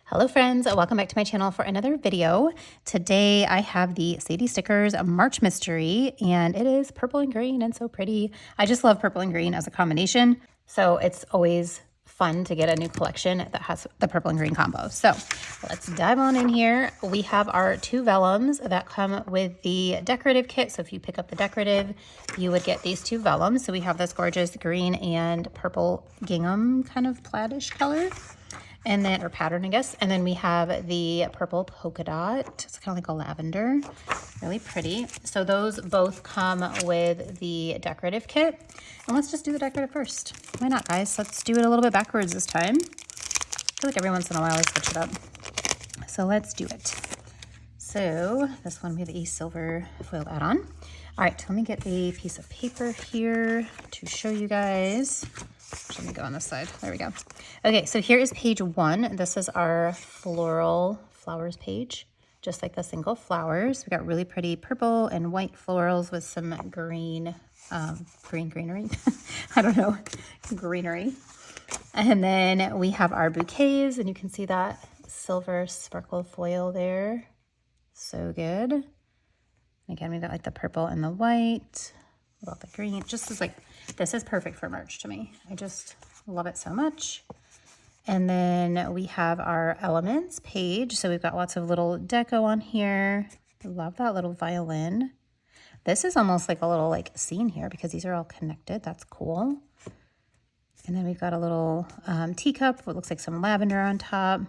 Hello friends, welcome back to my channel for another video. Today I have the Sadie Stickers March Mystery and it is purple and green and so pretty. I just love purple and green as a combination. So it's always fun to get a new collection that has the purple and green combo. So let's dive on in here. We have our two vellums that come with the decorative kit. So if you pick up the decorative, you would get these two vellums. So we have this gorgeous green and purple gingham kind of plaidish color. And then, or pattern, I guess. And then we have the purple polka dot. It's kind of like a lavender, really pretty. So those both come with the decorative kit. And let's just do the decorative first. Why not, guys? Let's do it a little bit backwards this time. I feel like every once in a while I switch it up. So let's do it. So this one we have a silver foiled add-on. All right, let me get a piece of paper here to show you guys. Let me go on this side. There we go. Okay, so here is page 1. This is our floral flowers page, just like the single flowers. We got really pretty purple and white florals with some greenery. I don't know, greenery. And then we have our bouquets, and you can see that silver sparkle foil there. So good. And again, we got like the purple and the white. Love the green. Just is like, this is perfect for March to me. I just love it so much. And then we have our elements page. So we've got lots of little deco on here. I love that little violin. This is almost like a little like scene here because these are all connected. That's cool. And then we've got a little teacup. What looks like some lavender on top.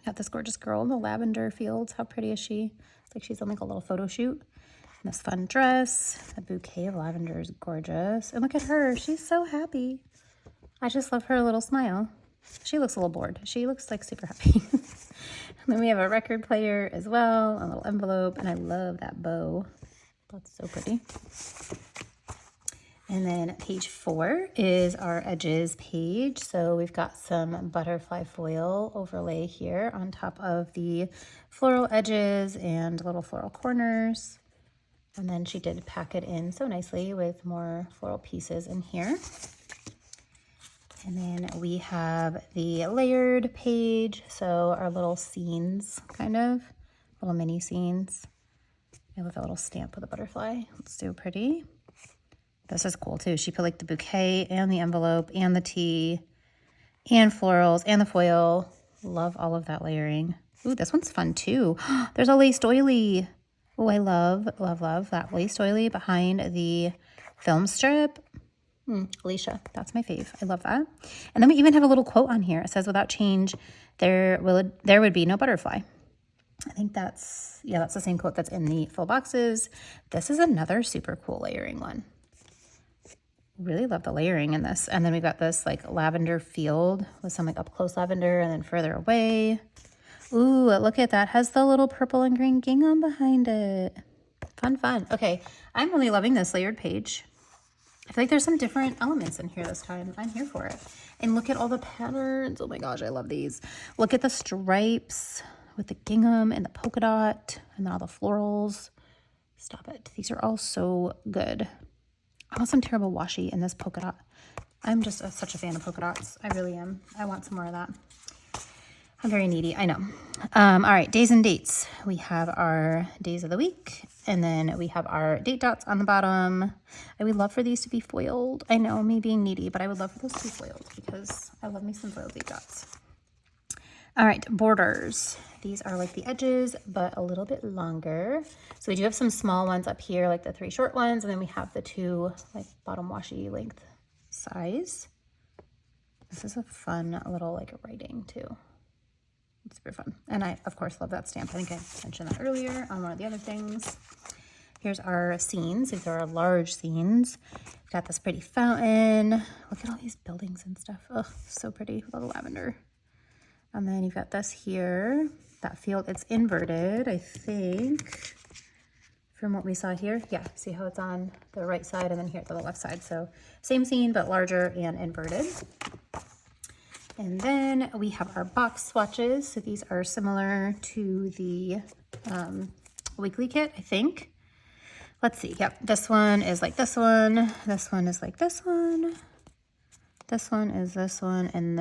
Got this gorgeous girl in the lavender fields. How pretty is she? It's like she's on like a little photo shoot. And this fun dress. A bouquet of lavender is gorgeous. And look at her. She's so happy. I just love her little smile. She looks a little bored. She looks like super happy. And then we have a record player as well. A little envelope. And I love that bow. That's so pretty. And then page 4 is our edges page. So we've got some butterfly foil overlay here on top of the floral edges and little floral corners. And then she did pack it in so nicely with more floral pieces in here. And then we have the layered page. So our little scenes, kind of, little mini scenes. I love that little stamp with a butterfly. It's so pretty. This is cool too. She put like the bouquet and the envelope and the tea and florals and the foil. Love all of that layering. Ooh, this one's fun too. There's a lace doily. Oh, I love, love, love that lace doily behind the film strip. Alicia, that's my fave. I love that. And then we even have a little quote on here. It says, "Without change, there would be no butterfly." I think that's the same quote that's in the full boxes. This is another super cool layering one. Really love the layering in this. And then we've got this like lavender field with some like up close lavender and then further away. Ooh, look at that. Has the little purple and green gingham behind it. Fun, fun. Okay, I'm really loving this layered page. I feel like there's some different elements in here this time. I'm here for it. And look at all the patterns. Oh my gosh, I love these. Look at the stripes with the gingham and the polka dot and then all the florals. Stop it. These are all so good. I want some terrible washi in this polka dot. I'm just such a fan of polka dots. I really am. I want some more of that. I'm very needy, I know. All right, days and dates. We have our days of the week, and then we have our date dots on the bottom. I would love for these to be foiled. I know, me being needy, but I would love for those to be foiled because I love me some foiled date dots. All right, borders. These are like the edges, but a little bit longer. So we do have some small ones up here, like the 3 short ones, and then we have the 2 like bottom washi length size. This is a fun little like writing too. It's super fun. And I, of course, love that stamp. I think I mentioned that earlier on one of the other things. Here's our scenes. These are our large scenes. We've got this pretty fountain. Look at all these buildings and stuff. Oh, so pretty with all the lavender. And then you've got this here. That field, it's inverted, I think, from what we saw here. Yeah, see how it's on the right side and then here to the left side. So same scene, but larger and inverted. And then we have our box swatches. So these are similar to the weekly kit, I think. Let's see. Yep, this one is like this one. This one is like this one. this one is this one, and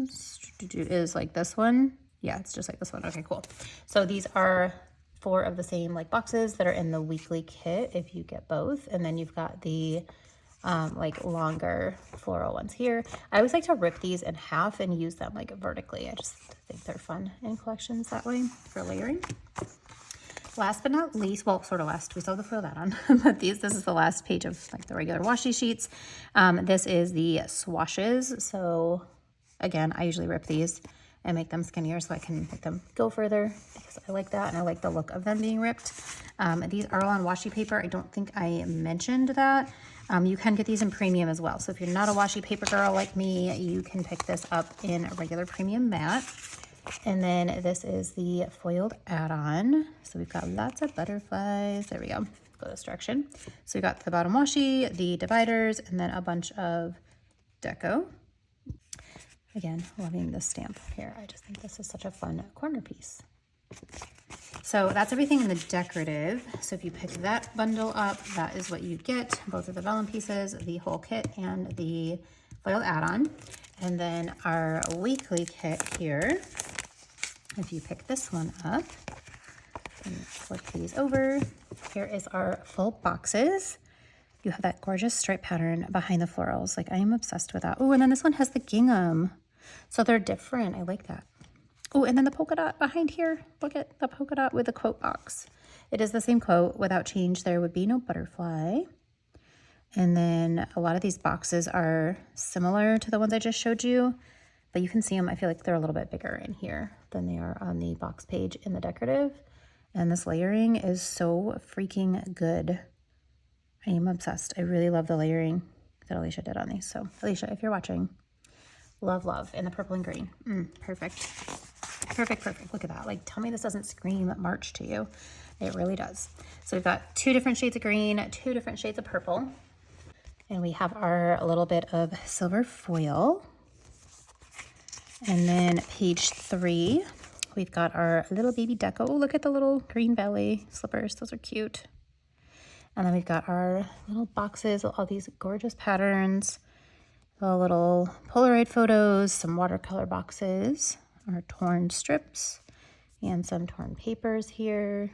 this is like this one. Yeah, it's just like this one. Okay, cool. So these are 4 of the same like boxes that are in the weekly kit if you get both. And then you've got the like longer floral ones here. I always like to rip these in half and use them like vertically. I just think they're fun in collections that way for layering. Last but not least, well, sort of last, we still have the foil add-on, but this is the last page of like the regular washi sheets. This is the swashes. So again, I usually rip these and make them skinnier so I can make them go further because I like that and I like the look of them being ripped. These are all on washi paper. I don't think I mentioned that. You can get these in premium as well. So if you're not a washi paper girl like me, you can pick this up in a regular premium mat. And then this is the foiled add-on. So we've got lots of butterflies. There we go. Go this direction. So we got the bottom washi, the dividers, and then a bunch of deco. Again, loving this stamp here. I just think this is such a fun corner piece. So that's everything in the decorative. So if you pick that bundle up, that is what you get. Both of the vellum pieces, the whole kit, and the foiled add-on. And then our weekly kit here, if you pick this one up and flip these over, here is our full boxes. You have that gorgeous stripe pattern behind the florals. Like I am obsessed with that. Oh, and then this one has the gingham. So they're different. I like that. Oh, and then the polka dot behind here. Look at the polka dot with the quote box. It is the same quote. Without change, there would be no butterfly. And then a lot of these boxes are similar to the ones I just showed you, but you can see them. I feel like they're a little bit bigger in here than they are on the box page in the decorative. And this layering is so freaking good. I am obsessed. I really love the layering that Alicia did on these. So Alicia, if you're watching, love, love. And the purple and green. Perfect. Perfect, perfect. Look at that. Like, tell me this doesn't scream March to you. It really does. So we've got 2 different shades of green, 2 different shades of purple. And we have our little bit of silver foil. And then page 3, we've got our little baby deco. Oh, look at the little green ballet slippers. Those are cute. And then we've got our little boxes with all these gorgeous patterns, the little Polaroid photos, some watercolor boxes, our torn strips, and some torn papers here.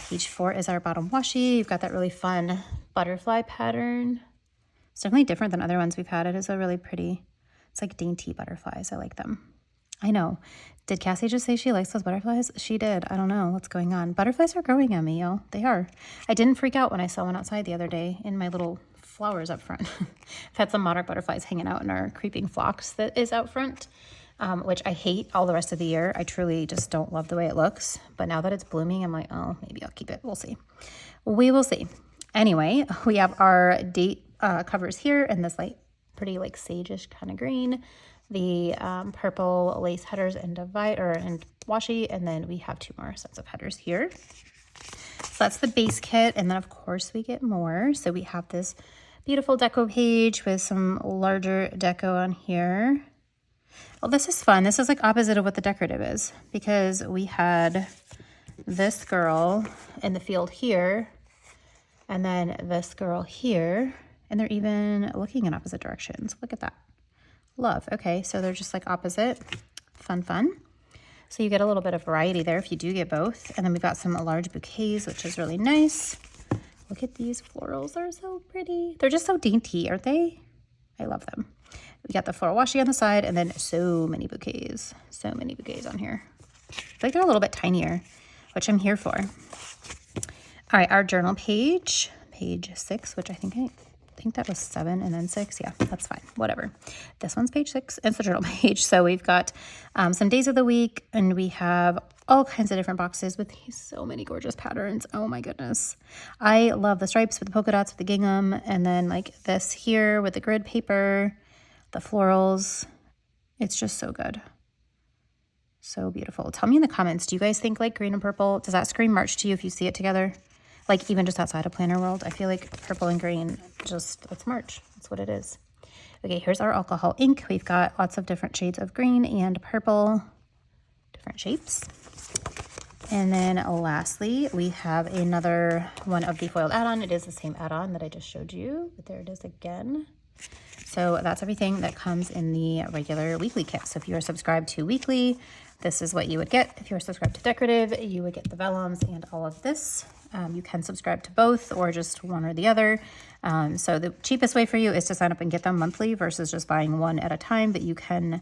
Page 4 is our bottom washi. You've got that really fun butterfly pattern. It's definitely different than other ones we've had. It is a really pretty, it's like dainty butterflies. I like them. I know. Did Cassie just say she likes those butterflies? She did. I don't know what's going on. Butterflies are growing on me, y'all. They are. I didn't freak out when I saw one outside the other day in my little flowers up front. I've had some monarch butterflies hanging out in our creeping phlox that is out front, which I hate all the rest of the year. I truly just don't love the way it looks. But now that it's blooming, I'm like, oh, maybe I'll keep it. We'll see. We will see. Anyway, we have our date covers here in this like pretty like sage-ish kind of green. The purple lace headers and divider and washi, and then we have 2 more sets of headers here. So that's the base kit, and then of course we get more. So we have this beautiful deco page with some larger deco on here. Well, this is fun. This is like opposite of what the decorative is, because we had this girl in the field here, and then this girl here, and they're even looking in opposite directions. Look at that. Love. Okay, so they're just like opposite. Fun, fun. So you get a little bit of variety there if you do get both. And then we've got some large bouquets, which is really nice. Look at these florals. They're so pretty. They're just so dainty, aren't they? I love them. We got the floral washi on the side, and then so many bouquets. So many bouquets on here. I feel like they're a little bit tinier, which I'm here for. All right, our journal page, page 6, which I think that was 7 and then 6. Yeah, that's fine. Whatever. This one's page 6. It's the journal page. So we've got some days of the week, and we have all kinds of different boxes with these so many gorgeous patterns. Oh my goodness. I love the stripes with the polka dots with the gingham, and then like this here with the grid paper, the florals. It's just so good. So beautiful. Tell me in the comments, do you guys think like green and purple, does that scream March to you if you see it together? Like even just outside of Planner World, I feel like purple and green, it's March. That's what it is. Okay, here's our alcohol ink. We've got lots of different shades of green and purple, different shapes. And then lastly, we have another one of the foiled add-on. It is the same add-on that I just showed you, but there it is again. So that's everything that comes in the regular weekly kit. So if you are subscribed to weekly, this is what you would get. If you're subscribed to decorative, you would get the vellums and all of this. You can subscribe to both or just one or the other. So the cheapest way for you is to sign up and get them monthly versus just buying one at a time, but you can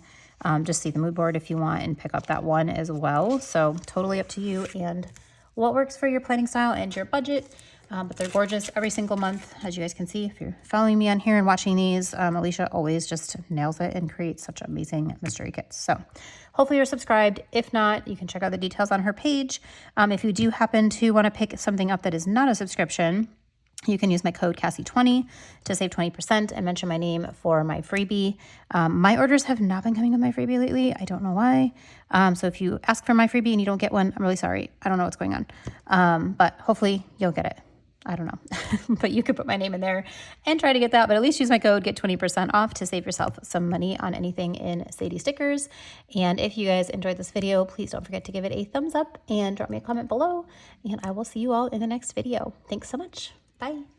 just see the mood board if you want and pick up that one as well. So totally up to you and what works for your planning style and your budget. But they're gorgeous every single month, as you guys can see. If you're following me on here and watching these, Alicia always just nails it and creates such amazing mystery kits. So hopefully you're subscribed. If not, you can check out the details on her page. If you do happen to want to pick something up that is not a subscription, you can use my code Cassie20 to save 20% and mention my name for my freebie. My orders have not been coming with my freebie lately. I don't know why. So if you ask for my freebie and you don't get one, I'm really sorry. I don't know what's going on. But hopefully you'll get it. I don't know, but you could put my name in there and try to get that, but at least use my code, get 20% off to save yourself some money on anything in Sadie stickers. And if you guys enjoyed this video, please don't forget to give it a thumbs up and drop me a comment below, and I will see you all in the next video. Thanks so much. Bye.